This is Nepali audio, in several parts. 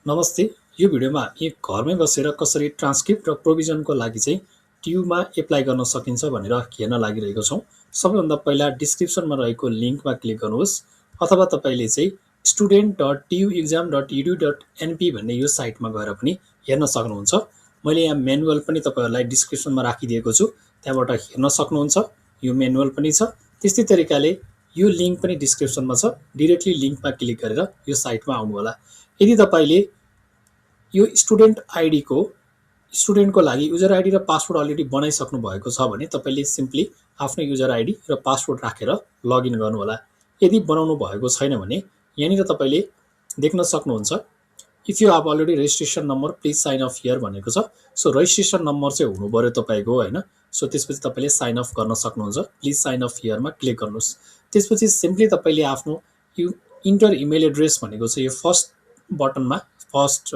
नमस्ते। यो भिडियोमा हामी घरमै बसेर कसरी ट्रान्सक्रिप्ट र प्रोभिजनको लागि चाहिँ ट्युमा एप्लाई गर्न सकिन्छ भनेर हेर्न लागिरहेको छौँ। सबैभन्दा पहिला डिस्क्रिप्सनमा रहेको लिङ्कमा क्लिक गर्नुहोस् अथवा तपाईँले चाहिँ student.tuexam.edu.np भन्ने यो साइटमा गएर पनि हेर्न सक्नुहुन्छ। मैले यहाँ म्यानुअल पनि तपाईँहरूलाई डिस्क्रिप्सनमा राखिदिएको छु, त्यहाँबाट हेर्न सक्नुहुन्छ। यो म्यानुअल पनि छ। त्यस्तै तरिकाले यो लिङ्क पनि डिस्क्रिप्सनमा छ, डिरेक्टली लिङ्कमा क्लिक गरेर यो साइटमा आउनु होला। यदि तपाईँले यो स्टुडेन्टको लागि युजर आइडी र पासवर्ड अलरेडी बनाइसक्नु भएको छ भने तपाईँले सिम्पली आफ्नो युजर आइडी र पासवर्ड राखेर लगइन गर्नुहोला। यदि बनाउनु भएको छैन भने यहाँनिर तपाईँले देख्न सक्नुहुन्छ if you have already registration number please sign up here भनेको छ। सो रेजिस्ट्रेसन नम्बर चाहिँ हुनु पर्यो तपाईँको, होइन। सो त्यसपछि तपाईँले साइन अफ गर्न सक्नुहुन्छ। प्लिज साइन अफ हियरमा क्लिक गर्नुहोस्। त्यसपछि सिम्पली तपाईँले आफ्नो इन्टर इमेल एड्रेस भनेको चाहिँ यो फर्स्ट बटनमा फर्स्ट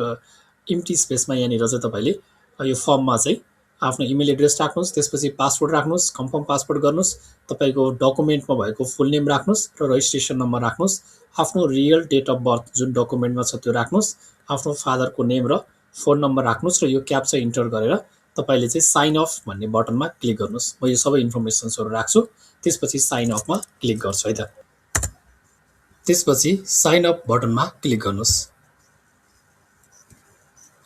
इम्टी स्पेसमा यहाँनिर चाहिँ तपाईँले यो फर्ममा चाहिँ आफ्नो इमेल एड्रेस राख्नुहोस्। त्यसपछि पासवर्ड राख्नुहोस्, कन्फर्म पासवर्ड गर्नुहोस्, तपाईँको डकुमेन्टमा भएको फुल नेम राख्नुहोस् र रजिस्ट्रेसन नम्बर राख्नुहोस्। आफ्नो रियल डेट अफ बर्थ जुन डकुमेन्टमा छ त्यो राख्नुहोस्, आफ्नो फादरको नेम र फोन नम्बर राख्नुहोस् र यो क्याप्चा इन्टर गरेर तपाईँले चाहिँ साइन अफ भन्ने बटनमा क्लिक गर्नुहोस्। म यो सबै इन्फर्मेसन्सहरू राख्छु, त्यसपछि साइन अफमा क्लिक गर्छु है त। त्यसपछि साइन अप बटनमा क्लिक गर्नुहोस्।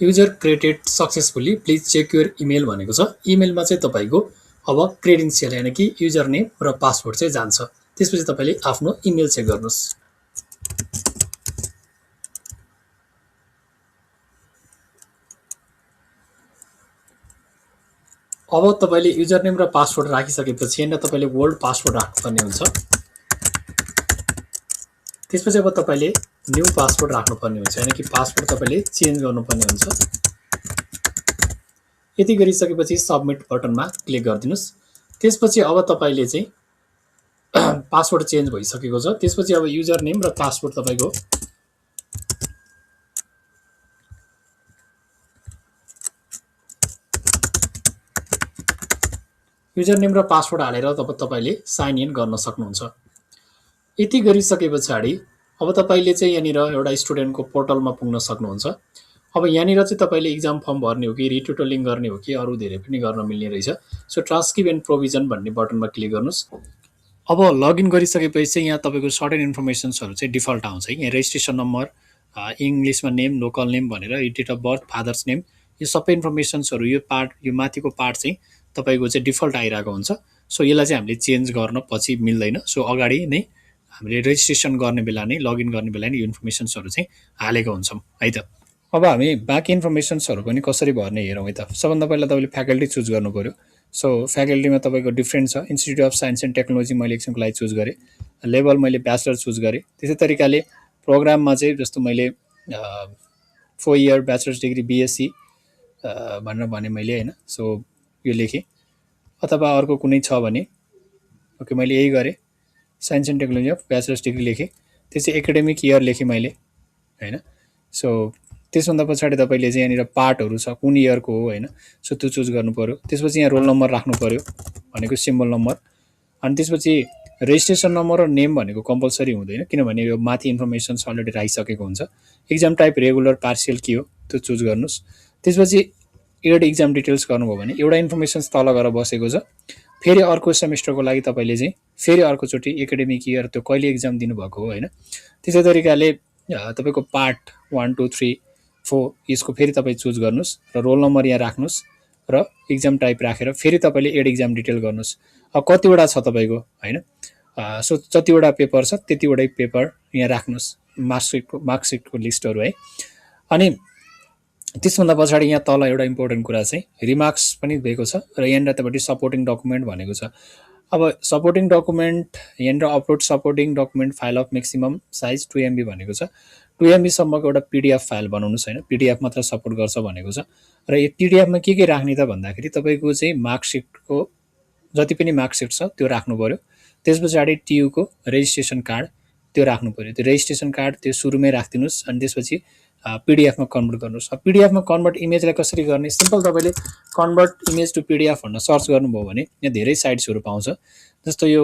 User created successfully please check your email भनेको छ। इमेलमा चाहिँ तपाईँको अब क्रेडेन्सियल यानि कि युजर नेम र पासवर्ड चाहिँ जान्छ। त्यसपछि तपाईँले आफ्नो इमेल चेक गर्नुहोस्। अब तपाईँले युजर नेम र पासवर्ड राखिसकेपछि यहाँनिर तपाईँले ओल्ड पासवर्ड राख्नुपर्ने हुन्छ। त्यसपछि अब तपाईँले न्यू पासवर्ड राख्नुपर्ने हुन्छ, यानि कि पासवर्ड तपाईँले चेन्ज गर्नुपर्ने हुन्छ। यति गरिसकेपछि सबमिट बटनमा क्लिक गरिदिनुहोस्। त्यसपछि अब तपाईँले चाहिँ पासवर्ड चेन्ज भइसकेको छ। त्यसपछि अब युजर नेम र पासवर्ड तपाईँको युजर नेम र पासवर्ड हालेर तपाईँले साइन इन गर्न सक्नुहुन्छ। यति गरिसके पछाडि अब तपाईँले चाहिँ यहाँनिर एउटा स्टुडेन्टको पोर्टलमा पुग्न सक्नुहुन्छ। अब यहाँनिर चाहिँ तपाईँले इक्जाम फर्म भर्ने हो कि रिटोटलिङ गर्ने हो कि अरू धेरै पनि गर्न मिल्ने रहेछ। सो ट्रान्सक्रिप्ट एन्ड प्रोभिजन भन्ने बटनमा क्लिक गर्नुहोस्। अब लगइन गरिसकेपछि चाहिँ यहाँ तपाईँको सर्टेन इन्फर्मेसन्सहरू चाहिँ डिफल्ट आउँछ। यहाँ रेजिस्ट्रेसन नम्बर, इङ्ग्लिसमा नेम, लोकल नेम भनेर, date of birth, father's name, यो सबै इन्फर्मेसन्सहरू यो माथिको पार्ट चाहिँ तपाईँको चाहिँ डिफल्ट आइरहेको हुन्छ। सो यसलाई चाहिँ हामीले चेन्ज गर्न पछि मिल्दैन। सो अगाडि नै हामीले रेजिस्ट्रेसन गर्ने बेला नै लगइन गर्ने बेला नै यो इन्फर्मेसन्सहरू चाहिँ हालेको हुन्छौँ है त। अब हामी बाँकी इन्फर्मेसन्सहरू पनि कसरी भर्ने हेरौँ है त। सबभन्दा पहिला तपाईँले फ्याकल्टी चुज गर्नु पऱ्यो। सो फ्याकल्टीमा तपाईँको डिफ्रेन्ट छ। Institute of science and technology मैले एकछिनको लागि चुज गरेँ। लेभल मैले ब्याचलर चुज गरेँ। त्यसै तरिकाले प्रोग्राममा चाहिँ जस्तो मैले 4 इयर ब्याचलर्स डिग्री बिएससी भनेर भने मैले, होइन। सो यो लेखेँ। अथवा अर्को कुनै छ भने ओके मैले यही गरेँ, science and technology of bachelors degree लेखेँ। त्यसै एकाडेमिक इयर लेखेँ मैले, होइन। सो त्यसभन्दा पछाडि तपाईँले चाहिँ यहाँनिर पार्टहरू छ कुन इयरको हो, होइन। सो त्यो चुज गर्नु पऱ्यो। त्यसपछि यहाँ रोल नम्बर राख्नु पऱ्यो भनेको सिम्बल नम्बर। अनि त्यसपछि रेजिस्ट्रेसन नम्बर र नेम भनेको कम्पलसरी हुँदैन, किनभने यो माथि इन्फर्मेसन्स अलरेडी राखिसकेको हुन्छ। इक्जाम टाइप रेगुलर पार्सियल के हो त्यो चुज गर्नुहोस्। त्यसपछि एड इक्जाम डिटेल्स गर्नुभयो भने एउटा इन्फर्मेसन्स तल गएर बसेको छ। फेरि अर्को सेमेस्टरको लागि तपाईँले चाहिँ फेरि अर्कोचोटि एकाडेमिक इयर त्यो कहिले इक्जाम दिनुभएको हो, होइन। त्यसै तरिकाले तपाईँको पार्ट 1, 2, 3, 4 यसको फेरि तपाईँ चुज गर्नुहोस् र रोल नम्बर यहाँ राख्नुहोस् र इक्जाम टाइप राखेर फेरि तपाईँले एड इक्जाम डिटेल गर्नुहोस्। अब कतिवटा छ तपाईँको, होइन। सो जतिवटा पेपर छ त्यतिवटै पेपर यहाँ राख्नुहोस्, मार्कसिटको लिस्टहरू है। अनि त्यसभन्दा पछाडि यहाँ तल एउटा इम्पोर्टेन्ट कुरा चाहिँ रिमार्क्स पनि दिएको छ र यहाँनिर तपाईँले सपोर्टिङ डकुमेन्ट भनेको छ। अब सपोर्टिङ डकुमेन्ट यहाँनिर upload supporting document file of maximum size 2 MB भनेको छ। 2 MB सम्मको एउटा PDF फाइल बनाउनुहोस्, होइन। PDF मात्र सपोर्ट गर्छ भनेको छ। र यो PDFमा के राख्ने त भन्दाखेरि तपाईँको चाहिँ मार्कसिटको जति पनि मार्कसिट छ त्यो राख्नु पऱ्यो। त्यस पछाडि TUको रेजिस्ट्रेसन कार्ड त्यो राख्नु पऱ्यो। त्यो रेजिस्ट्रेसन कार्ड त्यो सुरुमै राखिदिनुहोस्। अनि त्यसपछि PDFमा कन्भर्ट गर्नुहोस्। PDFमा कन्भर्ट इमेजलाई कसरी गर्ने, सिम्पल तपाईँले कन्भर्ट इमेज टु PDF भनेर सर्च गर्नुभयो भने यहाँ धेरै साइट्सहरू पाउँछ। जस्तो यो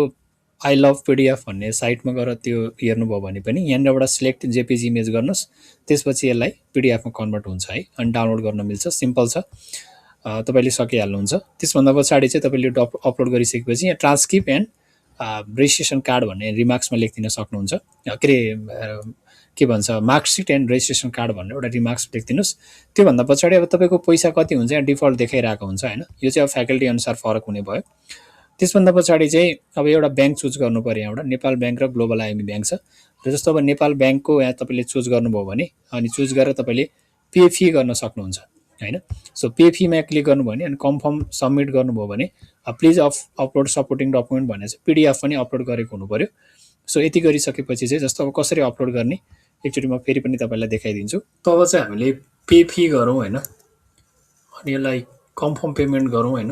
आई लभ पिडिएफ भन्ने साइटमा गएर त्यो हेर्नुभयो भने पनि यहाँनिरबाट सिलेक्ट जेपिजी इमेज गर्नुहोस्, त्यसपछि यसलाई पिडिएफमा कन्भर्ट हुन्छ है, अनि डाउनलोड गर्न मिल्छ, सिम्पल छ, तपाईँले सकिहाल्नुहुन्छ। त्यसभन्दा पछाडि चाहिँ तपाईँले अपलोड गरिसकेपछि यहाँ ट्रान्सक्रिप्ट एन्ड रेजिस्ट्रेसन कार्ड भन्ने रिमार्क्समा लेखिदिन सक्नुहुन्छ, के भन्छ मार्कसिट एन्ड रेजिस्ट्रेसन कार्ड भनेर एउटा रिमार्क्स लेखिदिनुहोस्। त्योभन्दा पछाडि अब तपाईँको पैसा कति हुन्छ यहाँ डिफल्ट देखाइरहेको हुन्छ होइन, यो चाहिँ अब फ्याकल्टी अनुसार फरक हुने भयो। त्यसभन्दा पछाडि चाहिँ अब एउटा ब्याङ्क चुज गर्नु पऱ्यो, यहाँबाट नेपाल ब्याङ्क र ग्लोबल आइएमबी ब्याङ्क छ, र जस्तो अब नेपाल ब्याङ्कको यहाँ तपाईँले चुज गर्नुभयो भने अनि चुज गरेर तपाईँले पे फी गर्न सक्नुहुन्छ होइन। सो पे फीमा क्लिक गर्नुभयो भने अनि कन्फर्म सबमिट गर्नुभयो भने प्लिज अपलोड सपोर्टिङ डकुमेन्ट भनेर चाहिँ पिडिएफ पनि अपलोड गरेको हुनु पऱ्यो। सो यति गरिसकेपछि चाहिँ जस्तो अब कसरी अपलोड गर्ने एकचोटि म फेरि पनि तपाईँलाई देखाइदिन्छु। तब चाहिँ हामीले पे फी गरौँ होइन, अनि यसलाई कन्फर्म पेमेन्ट गरौँ होइन।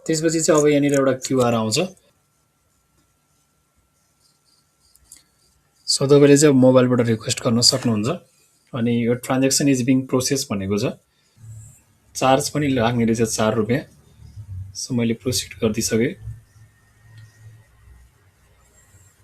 त्यसपछि चाहिँ अब यहाँनिर एउटा क्युआर आउँछ, सो तपाईँले चाहिँ मोबाइलबाट रिक्वेस्ट गर्न सक्नुहुन्छ। अनि यो ट्रान्जेक्सन इज बिङ प्रोसेस भनेको छ, चार्ज पनि लाग्ने रहेछ 4 रुपियाँ। सो मैले प्रोसिड गरिदिइसकेँ।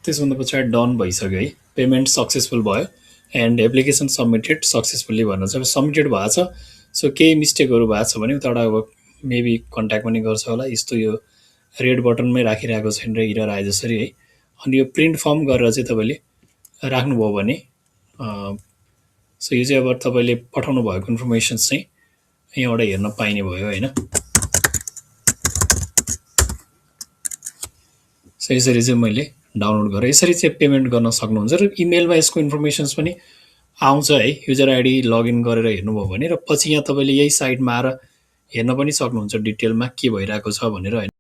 त्यसभन्दा पछाडि डन भइसक्यो है, पेमेन्ट सक्सेसफुल भयो एन्ड एप्लिकेसन सबमिटेड सक्सेसफुल्ली भनेर चाहिँ सबमिटेड भएको छ। सो केही मिस्टेकहरू भएको छ भने उताबाट अब मेबी कन्ट्याक्ट पनि गर्छ होला, यस्तो यो रेड बटनमै राखिरहेको छैन र इरर आए जसरी है। अनि यो प्रिन्ट फर्म गरेर चाहिँ तपाईँले राख्नुभयो भने सो यो चाहिँ अब तपाईँले पठाउनु भएको इन्फर्मेसन्स चाहिँ यहाँबाट हेर्न पाइने भयो होइन। सो यसरी चाहिँ मैले डाउनलोड गरेँ, यसरी चाहिँ पेमेन्ट गर्न सक्नुहुन्छ। र इमेलमा यसको इन्फर्मेसन्स पनि आउँछ है, युजर आइडी लगइन गरेर हेर्नुभयो भने, र पछि यहाँ तपाईँले यही साइटमा आएर हेर्न पनि सक्नुहुन्छ डिटेलमा के भइरहेको छ भनेर होइन।